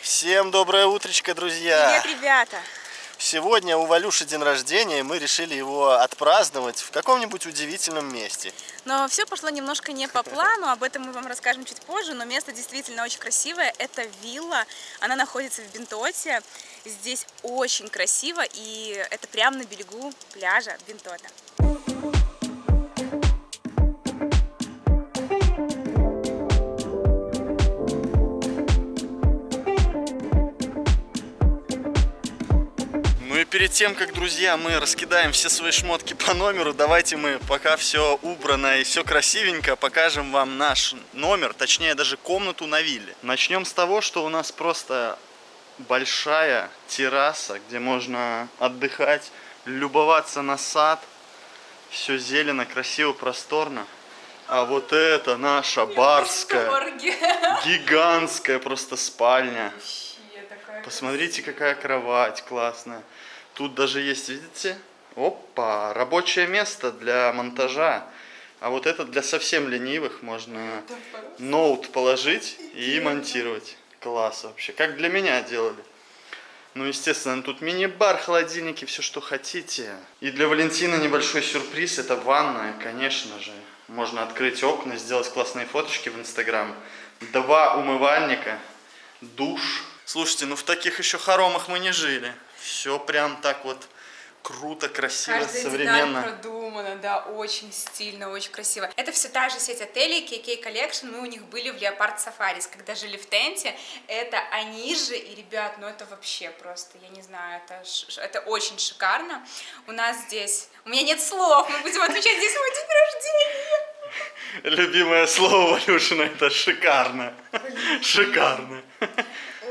Всем доброе утречко, друзья! Привет, ребята! Сегодня у Валюши день рождения, и мы решили его отпраздновать в каком-нибудь удивительном месте. Но все пошло немножко не по плану, об этом мы вам расскажем чуть позже, но место действительно очень красивое. Это вилла, она находится в Бентоте. Здесь очень красиво, и это прямо на берегу пляжа Бентота. Ну и перед тем, как, друзья, мы раскидаем все свои шмотки по номеру, давайте мы, пока все убрано и все красивенько, покажем вам наш номер, точнее даже комнату на вилле. Начнем с того, что у нас просто большая терраса, где можно отдыхать, любоваться на сад. Все зелено, красиво, просторно. А вот это наша барская, гигантская просто спальня. Посмотрите, какая кровать классная. Тут даже есть, видите? Опа, рабочее место для монтажа. А вот это для совсем ленивых. Можно ноут положить и монтировать. Класс вообще. Как для меня делали. Ну, естественно, тут мини-бар, холодильники, все, что хотите. И для Валентины небольшой сюрприз. Это ванная, конечно же. Можно открыть окна, сделать классные фоточки в Инстаграм. 2 умывальника, душ. Слушайте, ну в таких еще хоромах мы не жили. Все прям так вот круто, красиво, Каждая современно. деталь продумана, да, очень стильно, очень красиво. Это все та же сеть отелей KK Collection, мы у них были в Леопард Сафарис, когда жили в тенте. Это они же, и, ребят, ну это вообще просто, я не знаю, это очень шикарно. У нас здесь, у меня нет слов, мы будем отмечать здесь мой день рождения. Любимое слово Валюшина — это шикарно. Шикарно.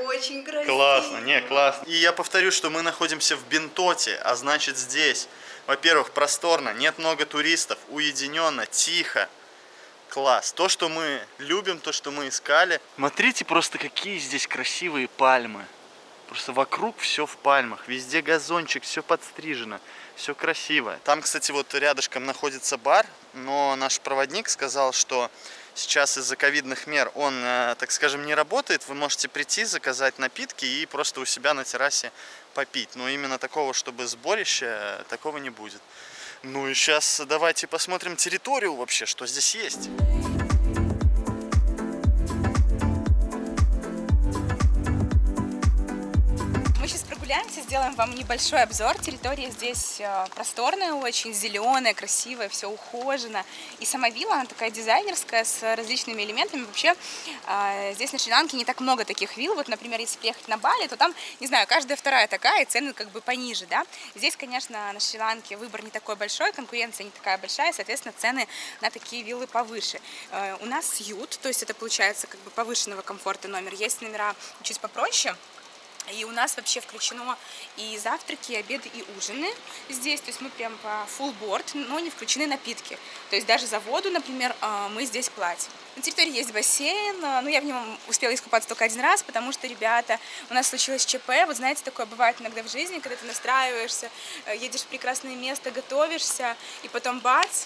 Очень красиво. Классно, не, классно. И я повторю, что мы находимся в Бентоте, а значит здесь, во-первых, просторно, нет много туристов, уединенно, тихо. Класс. То, что мы любим, то, что мы искали. Смотрите просто, какие здесь красивые пальмы. Просто вокруг все в пальмах, везде газончик, все подстрижено, все красиво. Там, кстати, вот рядышком находится бар, но наш проводник сказал, что сейчас из-за ковидных мер он, так скажем, не работает. Вы можете прийти, заказать напитки и просто у себя на террасе попить. Но именно такого, чтобы сборища, такого не будет. Ну и сейчас давайте посмотрим территорию вообще, что здесь есть. Мы сейчас прогуляемся, сделаем вам небольшой обзор. Территория здесь просторная, очень зеленая, красивая, все ухожено. И сама вилла, она такая дизайнерская, с различными элементами. Вообще, здесь на Шри-Ланке не так много таких вилл. Вот, например, если приехать на Бали, то там, не знаю, каждая вторая такая, и цены как бы пониже, да. Здесь, конечно, на Шри-Ланке выбор не такой большой, конкуренция не такая большая, соответственно, цены на такие виллы повыше. У нас сьют, то есть это получается как бы повышенного комфорта номер. Есть номера чуть попроще. И у нас вообще включено и завтраки, и обеды, и ужины здесь. То есть мы прям по full board, но не включены напитки. То есть даже за воду, например, мы здесь платим. На территории есть бассейн, но я в нем успела искупаться только один раз, потому что, ребята, у нас случилось ЧП. Вот знаете, такое бывает иногда в жизни, когда ты настраиваешься, едешь в прекрасное место, готовишься, и потом бац,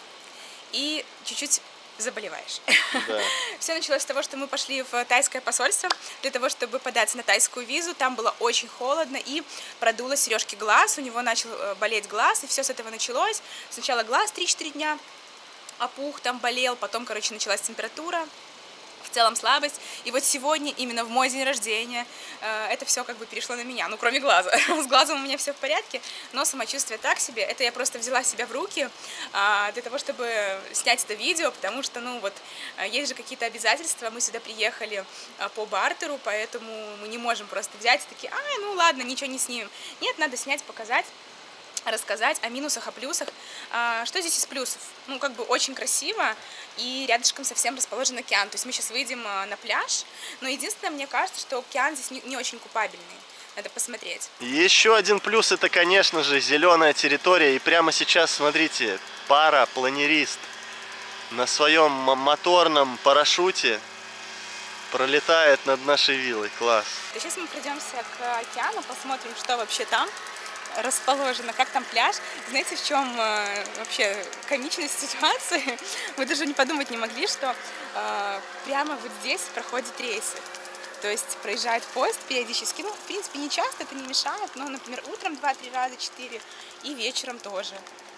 и чуть-чуть заболеваешь. Да. Все началось с того, что мы пошли в тайское посольство для того, чтобы податься на тайскую визу. Там было очень холодно и продуло сережки глаз. У него начал болеть глаз, и все с этого началось. Сначала глаз 3-4 дня опух, там болел, потом, короче, началась температура. В целом слабость. И вот сегодня, именно в мой день рождения, это все как бы перешло на меня. Ну, кроме глаза. С глазом у меня все в порядке, но самочувствие так себе. Это я просто взяла себя в руки для того, чтобы снять это видео, потому что, ну, вот, есть же какие-то обязательства. Мы сюда приехали по бартеру, поэтому мы не можем просто взять и такие, ну ладно, ничего не снимем. Нет, надо снять, показать, рассказать о минусах, о плюсах. Что здесь из плюсов? Ну, как бы очень красиво, и рядышком совсем расположен океан. То есть мы сейчас выйдем на пляж, но единственное, мне кажется, что океан здесь не очень купабельный. Надо посмотреть. Еще один плюс — это, конечно же, зеленая территория. И прямо сейчас, смотрите, парапланерист на своем моторном парашюте пролетает над нашей виллой. Класс. Сейчас мы пройдемся к океану, посмотрим, что вообще там расположено, как там пляж. Знаете, в чем вообще комичность ситуации? Мы даже не подумать не могли, что прямо вот здесь проходят рейсы. То есть проезжает поезд периодически. Ну, в принципе, не часто, это не мешает. Но, например, утром 2-3 раза, 4 и вечером тоже.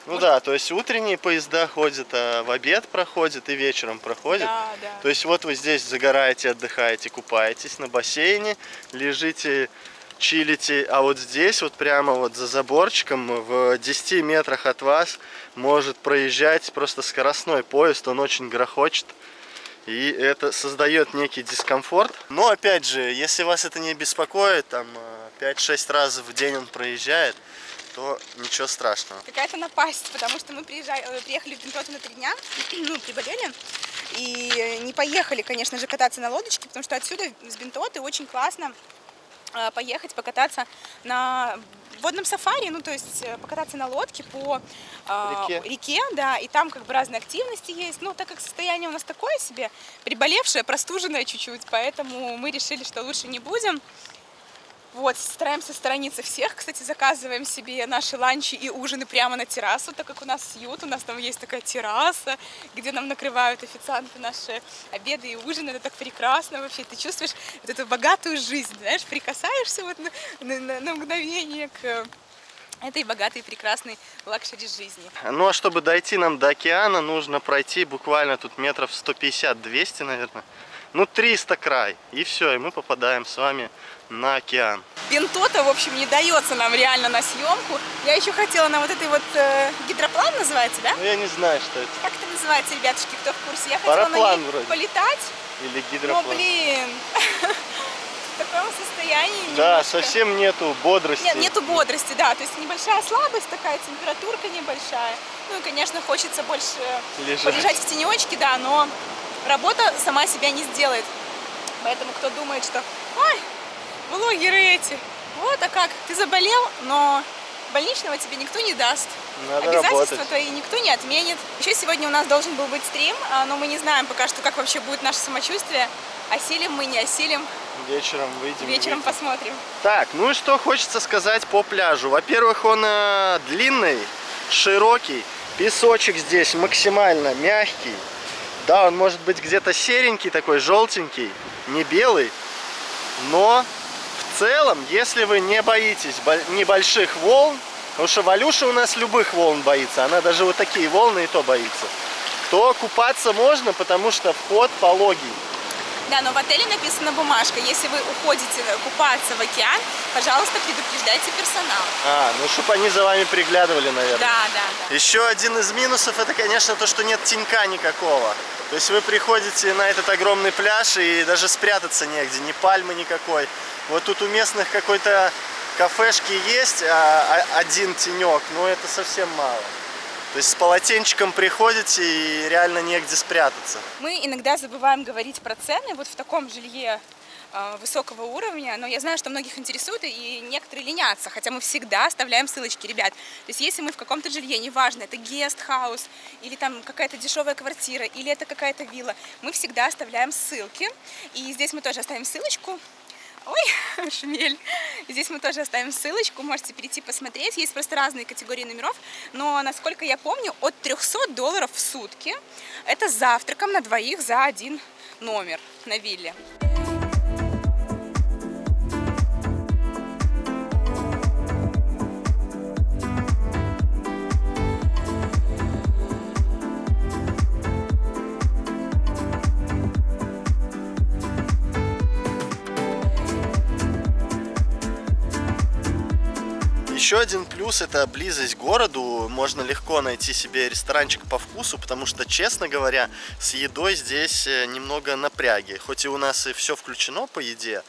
Ну да, то есть утренние поезда ходят, а в обед проходят и вечером проходят. Да, да. То есть вот вы здесь загораете, отдыхаете, купаетесь на бассейне, лежите, чилите, а вот здесь вот прямо вот за заборчиком в 10 метрах от вас может проезжать просто скоростной поезд, он очень грохочет. И это создает некий дискомфорт. Но опять же, если вас это не беспокоит, там 5-6 раз в день он проезжает, то ничего страшного. Какая-то напасть, потому что мы приехали в Бентоту на 3 дня, ну, приболели, и не поехали, конечно же, кататься на лодочке, потому что отсюда, с Бентоты, очень классно поехать покататься на водном сафари, ну, то есть покататься на лодке по реке, да, и там как бы разные активности есть, но так как состояние у нас такое себе, приболевшее, простуженное чуть-чуть, поэтому мы решили, что лучше не будем. Вот, стараемся сторониться всех. Кстати, заказываем себе наши ланчи и ужины прямо на террасу, так как у нас сьют, у нас там есть такая терраса, где нам накрывают официанты наши обеды и ужины. Это так прекрасно вообще. Ты чувствуешь вот эту богатую жизнь, знаешь, прикасаешься вот на мгновение к этой богатой, прекрасной лакшери жизни. Ну а чтобы дойти нам до океана, нужно пройти буквально тут метров 150-200, наверное. Ну 300 край. И все, и мы попадаем с вами на океан. Бентота, в общем, не дается нам реально на съемку. Я еще хотела на вот этой вот гидроплан называется, да? Ну я не знаю, что это. Как это называется, ребятушки, кто в курсе? Я хотела Параплан на ней вроде. полетать. Или гидроплан. Но, блин, в таком состоянии Да, немножко. совсем нету бодрости. Нет, нету бодрости, да. То есть небольшая слабость, такая температурка небольшая. Ну и, конечно, хочется больше полежать в тенечке, да, но работа сама себя не сделает. Поэтому кто думает, что ой, блогеры эти, вот, а как, ты заболел, но больничного тебе никто не даст. Надо Обязательства работать. твои никто не отменит. Еще сегодня у нас должен был быть стрим, но мы не знаем пока что, как вообще будет наше самочувствие. Осилим мы, не осилим. Вечером выйдем. Вечером посмотрим. Так, ну и что хочется сказать по пляжу. Во-первых, он длинный, широкий, песочек здесь максимально мягкий. Да, он может быть где-то серенький такой, желтенький, не белый. Но в целом, если вы не боитесь небольших волн, потому что Валюша у нас любых волн боится, она даже вот такие волны и то боится, то купаться можно, потому что вход пологий. Да, но в отеле написана бумажка. Если вы уходите купаться в океан, пожалуйста, предупреждайте персонал. Ну чтобы они за вами приглядывали, наверное. Да. Еще один из минусов, это, конечно, то, что нет тенька никакого. То есть вы приходите на этот огромный пляж и даже спрятаться негде, ни пальмы никакой. Вот тут у местных какой-то кафешки есть, один тенек, но это совсем мало. То есть с полотенчиком приходите и реально негде спрятаться. Мы иногда забываем говорить про цены вот в таком жилье высокого уровня, но я знаю, что многих интересует, и некоторые ленятся, хотя мы всегда оставляем ссылочки, ребят. То есть если мы в каком-то жилье, неважно, это гест-хаус, или там какая-то дешевая квартира, или это какая-то вилла, мы всегда оставляем ссылки, и здесь мы тоже оставим ссылочку. Ой, шмель. Здесь мы тоже оставим ссылочку, можете перейти посмотреть. Есть просто разные категории номеров, но, насколько я помню, от $300 в сутки это с завтраком на двоих за один номер на вилле. Еще один плюс — это близость к городу. Можно легко найти себе ресторанчик по вкусу, потому что, честно говоря, с едой здесь немного напряги. Хоть и у нас и все включено по еде,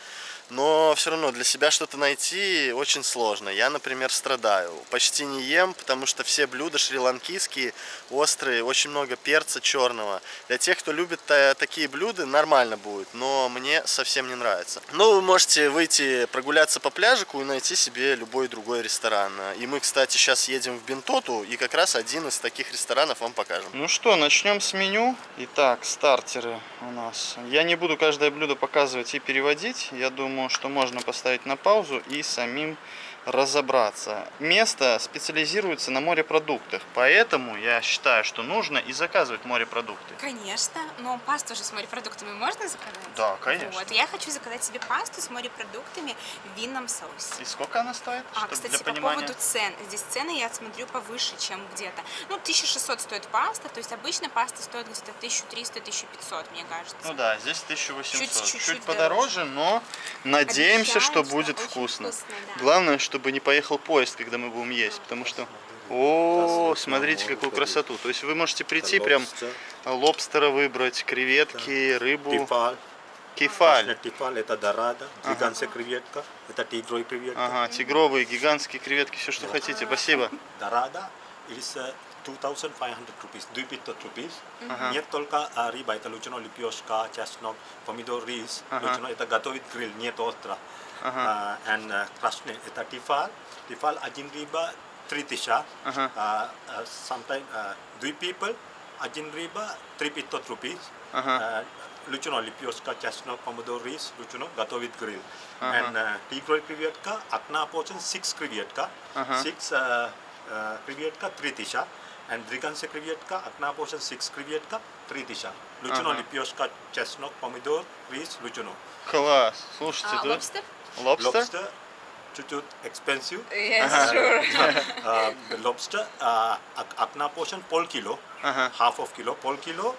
но все равно для себя что-то найти очень сложно. Я, например, страдаю. Почти не ем, потому что все блюда шри-ланкийские, острые, очень много перца черного. Для тех, кто любит такие блюда, нормально будет, но мне совсем не нравится. Но вы можете выйти прогуляться по пляжику и найти себе любой другой ресторан. И мы, кстати, сейчас едем в Бентоту, и как раз один из таких ресторанов вам покажем. Ну что, начнем с меню. Итак, стартеры у нас. Я не буду каждое блюдо показывать и переводить. Я думаю, что можно поставить на паузу и самим разобраться. Место специализируется на морепродуктах, поэтому я считаю, что нужно и заказывать морепродукты. Конечно, но пасту же с морепродуктами можно заказать? Да, конечно. Вот, я хочу заказать себе пасту с морепродуктами в винном соусе. И сколько она стоит? Кстати, для по понимания. поводу цен. Здесь цены, я смотрю, повыше, чем где-то. Ну, 1600 стоит паста, то есть обычно паста стоит где-то 1300-1500, мне кажется. Ну да, здесь 1800. Чуть-чуть Чуть подороже, но надеемся, Обещаем, что что будет очень вкусно. вкусно, да. Главное, чтобы не поехал поезд, когда мы будем есть, потому что... О, смотрите, какую красоту. То есть вы можете прийти, прям лобстера выбрать, креветки, рыбу. Тифаль. Кефаль. Тифаль это дорада, гигантская креветка, это тигровая креветка. Ага, тигровые, гигантские креветки, все, что хотите. Спасибо. Дорада is 2500 rupees, 2500 rupees. Нет только рыба, это лучно лепешка, чеснок, помидор, рис. Лучно это готовит гриль, нет остро. And красный это тифаль. Тифаль один рыба 3000. Sometimes 2 people, один рыба 3500 rupees. Лучно лепешка, чеснок, помидор, рис, лучно готовит гриль. And тигровая креветка, одна порция 6 креветка. 6 креветка 3000. And гигантская креветка, одна порция 6 креветка 3000. Лучно лепешка, чеснок, помидор, рис, лучно. Класс. Слушайте, тут... Лобстер? Лобстер? Lobster, чуть-чуть expensive. Yes, sure. The lobster, одна порция полкило, half of kilo, полкило,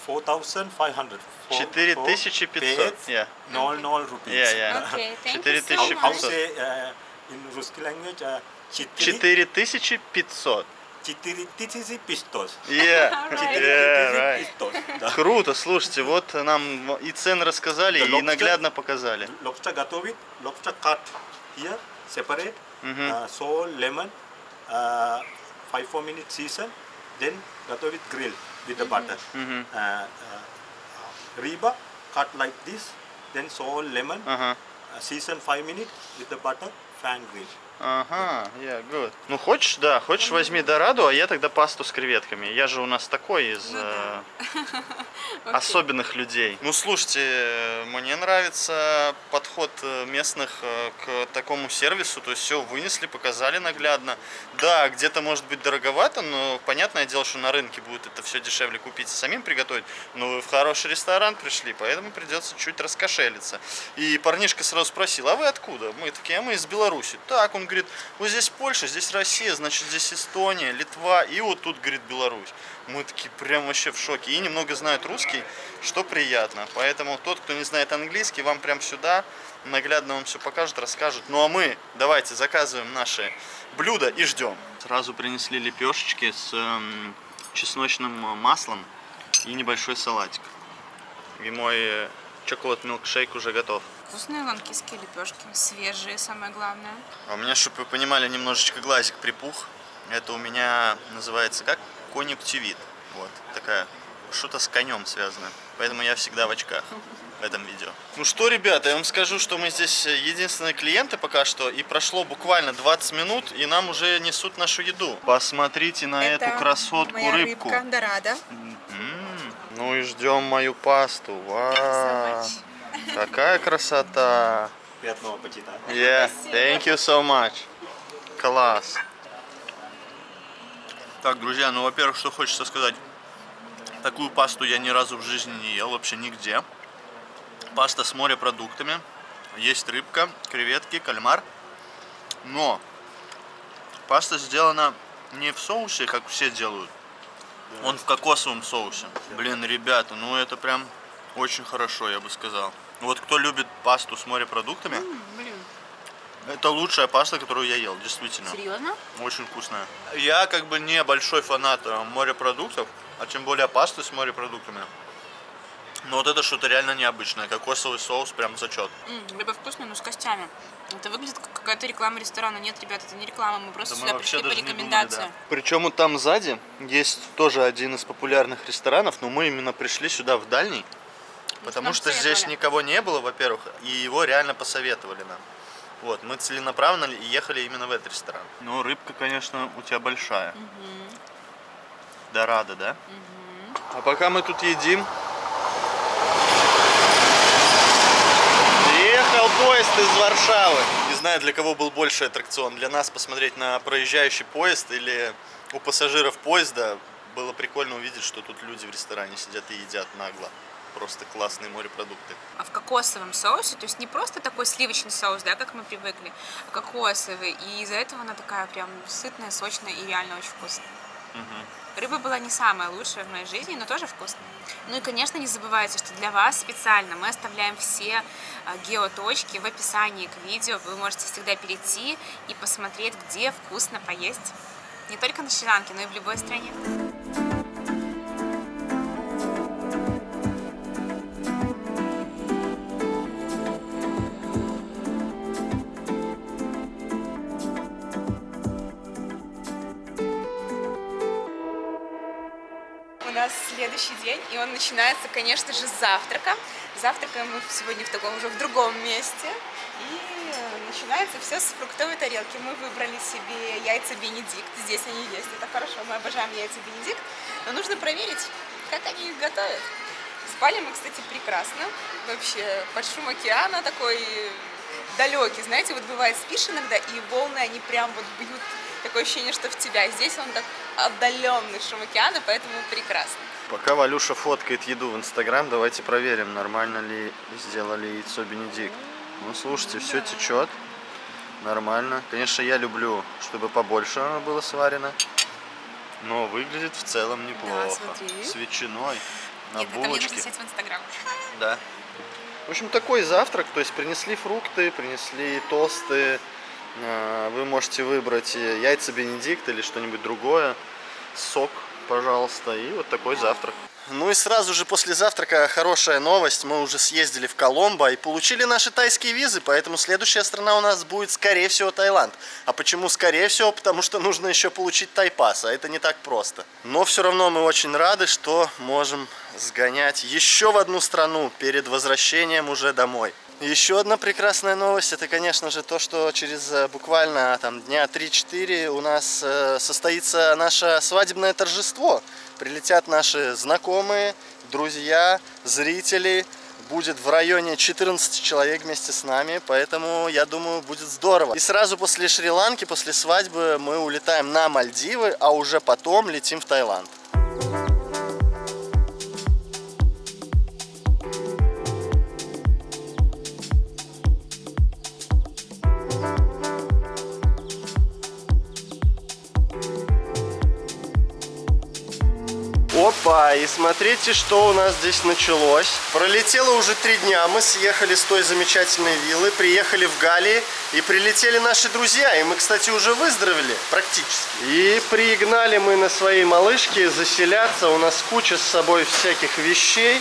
4500. 4500. Yeah. 0 rupees. Yeah. Okay, thank you so How- How much. say in Ruski language? 4500. 4500. Yeah. Alright. Yeah, right. 4500. Да. Круто, слушайте, вот нам и цены рассказали, The и lobster- наглядно показали. Lobster готовит, lobster cut here, separate, salt, lemon, 5-4 minutes season, then готовит grill with the butter. Riba cut like this, then salt, lemon, Ага. season 5 minutes with the butter, fan grill. Ага, yeah, good. Ну хочешь, да, хочешь возьми дораду, а я тогда пасту с креветками. Я же у нас такой из особенных людей. Ну слушайте, мне нравится подход местных к такому сервису, то есть все вынесли, показали наглядно. Да, где-то может быть дороговато, но понятное дело, что на рынке будет это все дешевле купить и самим приготовить. Но вы в хороший ресторан пришли, поэтому придется чуть раскошелиться. И парнишка сразу спросил, а вы откуда? Мы такие, а мы из Беларуси. Так, он говорит, вот здесь Польша, здесь Россия, значит здесь Эстония, Литва и вот тут, говорит, Беларусь. Мы такие прям вообще в шоке. И немного знают русский, что приятно. Поэтому тот, кто не знает английский, вам прям сюда наглядно вам все покажут, расскажут. Ну а мы давайте заказываем наши блюда и ждем. Сразу принесли лепешечки с чесночным маслом и небольшой салатик. И мой чоколад милкшейк уже готов. Вкусные ланкийские лепешки, свежие, самое главное. А у меня, чтобы вы понимали, немножечко глазик припух. Это у меня называется как? Конъюнктивит. Вот, такая, что-то с конем связано. Поэтому я всегда в очках в этом видео. Ну что, ребята, я вам скажу, что мы здесь единственные клиенты пока что. И прошло буквально 20 минут, и нам уже несут нашу еду. Посмотрите на эту красотку, моя рыбку. рыбка дорада. Ну и ждем мою пасту. Вау, какая красота. Приятного аппетита. Yeah, thank you so much. Класс. Так, друзья, ну, во-первых, что хочется сказать. Такую пасту я ни разу в жизни не ел, вообще нигде. Паста с морепродуктами. Есть рыбка, креветки, кальмар. Но паста сделана не в соусе, как все делают. Он в кокосовом соусе. Блин, ребята, ну это прям очень хорошо, я бы сказал. Вот кто любит пасту с морепродуктами, Блин, это лучшая паста, которую я ел, действительно. серьезно? Очень вкусная. Я как бы не большой фанат морепродуктов, а тем более пасты с морепродуктами. Но вот это что-то реально необычное. Кокосовый соус прям зачет. Рыба вкусная, но с костями. Это выглядит как какая-то реклама ресторана. Нет, ребят, это не реклама, мы просто Да мы сюда вообще пришли по даже не рекомендации. думали, да. Причем вот там сзади есть тоже один из популярных ресторанов, но мы именно пришли сюда в дальний, потому нам что здесь посоветовали. никого не было, во-первых, и его реально посоветовали нам. Вот, мы целенаправленно ехали именно в этот ресторан. Ну, рыбка, конечно, у тебя большая. Дорада, да? А пока мы тут едим, приехал поезд из Варшавы. Не знаю, для кого был больше аттракцион. Для нас посмотреть на проезжающий поезд или у пассажиров поезда. Было прикольно увидеть, что тут люди в ресторане сидят и едят нагло. Просто классные морепродукты. А в кокосовом соусе, то есть не просто такой сливочный соус, да, как мы привыкли, а кокосовый. И из-за этого она такая прям сытная, сочная и реально очень вкусная. Рыба была не самая лучшая в моей жизни, но тоже вкусная. Ну и, конечно, не забывайте, что для вас специально мы оставляем все геоточки в описании к видео. Вы можете всегда перейти и посмотреть, где вкусно поесть. Не только на Шри-Ланке, но и в любой стране. У нас следующий день, и он начинается, конечно же, с завтрака. Завтракаем мы сегодня в таком уже в другом месте. И начинается все с фруктовой тарелки. Мы выбрали себе яйца Бенедикт. Здесь они есть, это хорошо, мы обожаем яйца Бенедикт. Но нужно проверить, как они их готовят. Спали мы, кстати, прекрасно. Вообще под шум океана такой далекий. Знаете, вот бывает спишь иногда, и волны, они прям вот бьют. Такое ощущение, что в тебя. Здесь он так отдаленный шум океана, поэтому прекрасно. Пока Валюша фоткает еду в Инстаграм, давайте проверим, нормально ли сделали яйцо Бенедикт. Ну, слушайте, все течет. Нормально. Конечно, я люблю, чтобы побольше оно было сварено. Но выглядит в целом неплохо. Да, смотри. С ветчиной, на Нет, это мне булочке. нужно снять в Инстаграм. Да. В общем, такой завтрак. То есть принесли фрукты, принесли тосты. Вы можете выбрать яйца Бенедикт или что-нибудь другое. Сок, пожалуйста. И вот такой завтрак. Ну и сразу же после завтрака хорошая новость. Мы уже съездили в Коломбо и получили наши тайские визы. Поэтому следующая страна у нас будет, скорее всего, Таиланд. А почему скорее всего? Потому что нужно еще получить тайпас. А это не так просто. Но все равно мы очень рады, что можем сгонять еще в одну страну перед возвращением уже домой. Еще одна прекрасная новость, это, конечно же, то, что через буквально там дня 3-4 у нас состоится наше свадебное торжество. Прилетят наши знакомые, друзья, зрители. Будет в районе 14 человек вместе с нами, поэтому, я думаю, будет здорово. И сразу после Шри-Ланки, после свадьбы мы улетаем на Мальдивы, а уже потом летим в Таиланд. Опа, и смотрите, что у нас здесь началось. Пролетело уже 3 дня, мы съехали с той замечательной виллы, приехали в Гали, и прилетели наши друзья. И мы, кстати, уже выздоровели, практически. И пригнали мы на своей малышке заселяться. У нас куча с собой всяких вещей.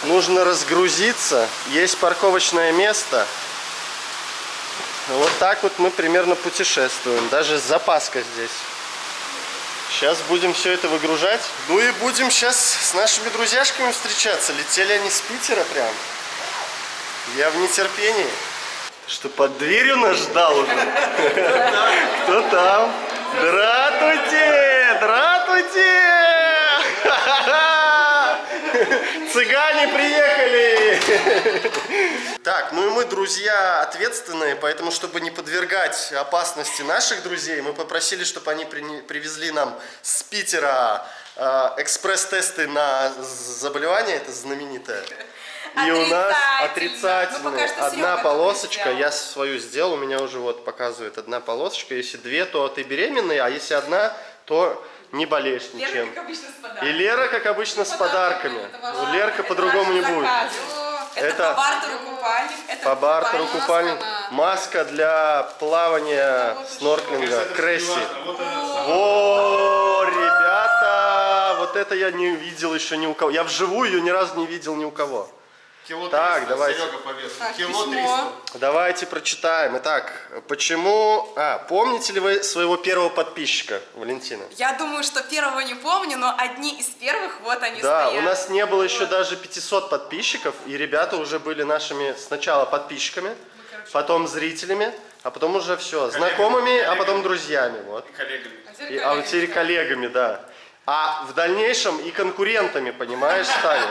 Нужно разгрузиться. Есть парковочное место. Вот так вот мы примерно путешествуем. Даже запаска здесь. Сейчас будем все это выгружать. Ну и будем сейчас с нашими друзьяшками встречаться. Летели они с Питера прям. Я в нетерпении. Что, под дверью нас ждал уже? Кто там? Здравствуйте! Здравствуйте! Цыгане приехали! Так, ну и мы друзья ответственные, поэтому, чтобы не подвергать опасности наших друзей, мы попросили, чтобы они привезли нам с Питера экспресс-тесты на заболевание, это знаменитое. И у нас отрицательные. Одна полосочка, я свою сделал, у меня уже вот показывает одна полосочка. Если 2, то ты беременный, а если 1, то не болеешь ничем. И Лера, как обычно, с подарками. У Лерка по-другому не будет. Это по бартеру купальник. По бартеру купальник. Маска для плавания, снорклинга, кресси. О, ребята, вот это я не видел еще ни у кого. Я вживую ее ни разу не видел ни у кого. Кило 300, Так, давайте. Серега повесил. Так, Кило письмо. 300. Давайте прочитаем. Итак, почему... помните ли вы своего первого подписчика, Валентина? Я думаю, что первого не помню, но одни из первых, вот они Да, стоят. у нас не было еще даже 500 подписчиков, и ребята уже были нашими сначала подписчиками, потом зрителями, а потом уже все, знакомыми, а потом друзьями. Вот. Коллегами. А теперь коллегами, да. А в дальнейшем и конкурентами, понимаешь, стали.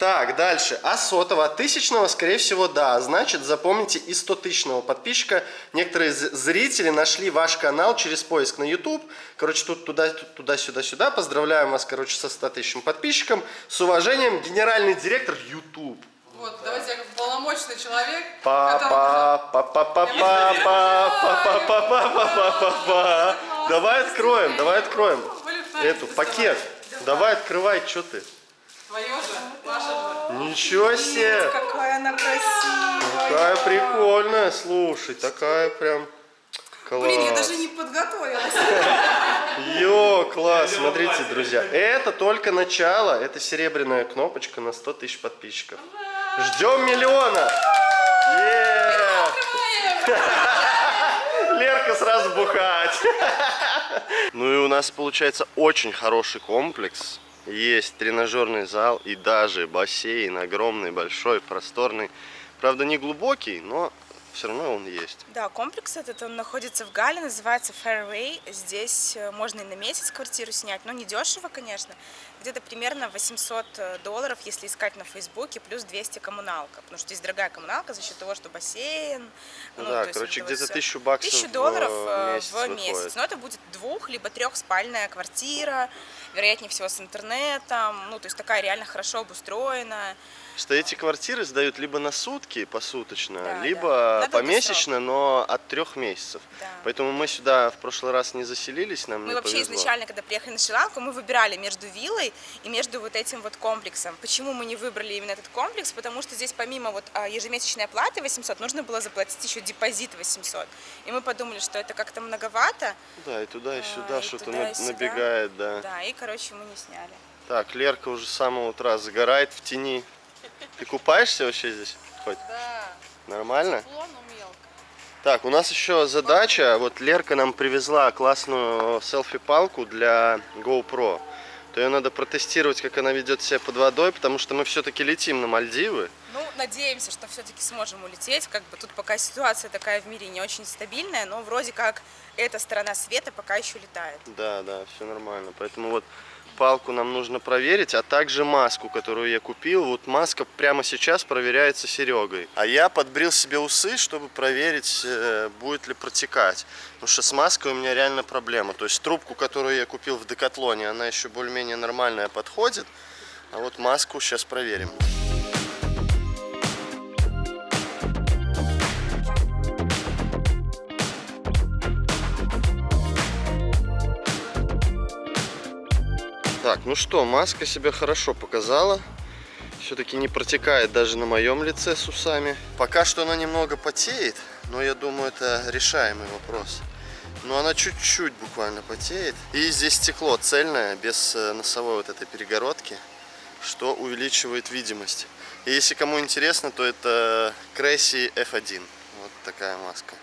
Так, дальше. А сотого, от 1000-го, скорее всего, да. Значит, запомните, и 100-тысячного подписчика. Некоторые зрители нашли ваш канал через поиск на YouTube. Короче, тут туда-сюда-сюда. Поздравляем вас, короче, со 100-тысячным подписчиком. С уважением, генеральный директор YouTube. Вот, давайте я как полномочный человек. Давай откроем. Эту, пакет. Давай открывай, что ты? Твое же, ваше же. Ничего себе! Какая она красивая. Какая прикольная, слушай, такая прям класс. Блин, я даже не подготовилась. Йо, класс, смотрите, друзья, это только начало, это серебряная кнопочка на 100 тысяч подписчиков. Ждем миллиона! Лерка сразу бухать. Ну и у нас получается очень хороший комплекс. Есть тренажерный зал и даже бассейн огромный, большой, просторный. Правда, не глубокий, но все равно он есть. Да, комплекс этот, он находится в Галле, называется Fairway. Здесь можно и на месяц квартиру снять, но не дешево, конечно. Где-то примерно $800, если искать на Фейсбуке, плюс 200 коммуналка. Потому что здесь дорогая коммуналка за счет того, что бассейн. Ну, то да, есть короче, вот это где-то вот всё. $1000 $1000 в месяц. выходит. Но это будет 2-, либо 3-спальная квартира, вероятнее всего с интернетом. Ну, то есть такая реально хорошо обустроенная. Что эти квартиры сдают либо на сутки, посуточно, Да, либо да. На долгий помесячно, но от 3 месяцев. Да. Поэтому мы сюда в прошлый раз не заселились, нам Мы не вообще повезло. изначально, когда приехали на Шри-Ланку, мы выбирали между виллой и между вот этим вот комплексом. Почему мы не выбрали именно этот комплекс? Потому что здесь помимо вот ежемесячной оплаты 800, нужно было заплатить еще депозит 800. И мы подумали, что это как-то многовато. Да, и туда, и сюда и что-то туда, и сюда. набегает, да. Да, и, короче, мы не сняли. Так, Лерка уже с самого утра загорает в тени. Ты купаешься вообще здесь хоть? Да, Нормально? тепло, но мелко. Так, у нас еще задача. Вот Лерка нам привезла классную селфи-палку для GoPro. То ее надо протестировать, как она ведет себя под водой, потому что мы все-таки летим на Мальдивы. Ну, надеемся, что все-таки сможем улететь. Как бы тут пока ситуация такая в мире не очень стабильная, но вроде как эта сторона света пока еще летает. Да, да, все нормально. Поэтому вот палку нам нужно проверить, а также маску, которую я купил. Вот маска прямо сейчас проверяется Серегой. А я подбрил себе усы, чтобы проверить, будет ли протекать. Потому что с маской у меня реально проблема. То есть трубку, которую я купил в Декатлоне, она еще более-менее нормальная подходит. А вот маску сейчас проверим. Так, ну что, маска себя хорошо показала. Все-таки не протекает даже на моем лице с усами. Пока что она немного потеет, но я думаю, это решаемый вопрос. Но она чуть-чуть буквально потеет. И здесь стекло цельное, без носовой вот этой перегородки, что увеличивает видимость. И если кому интересно, то это Crazy F1. Вот такая маска.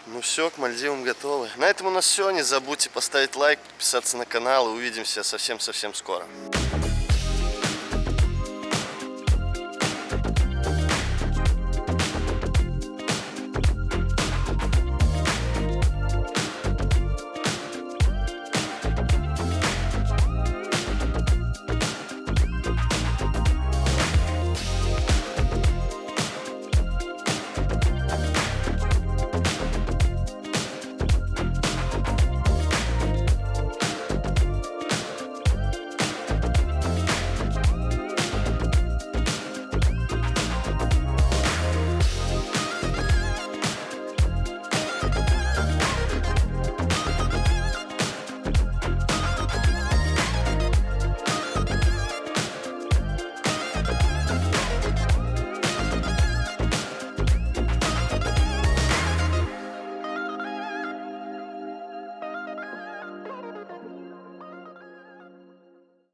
Ну все, к Мальдивам готовы. На этом у нас все. Не забудьте поставить лайк, подписаться на канал. И увидимся совсем-совсем скоро.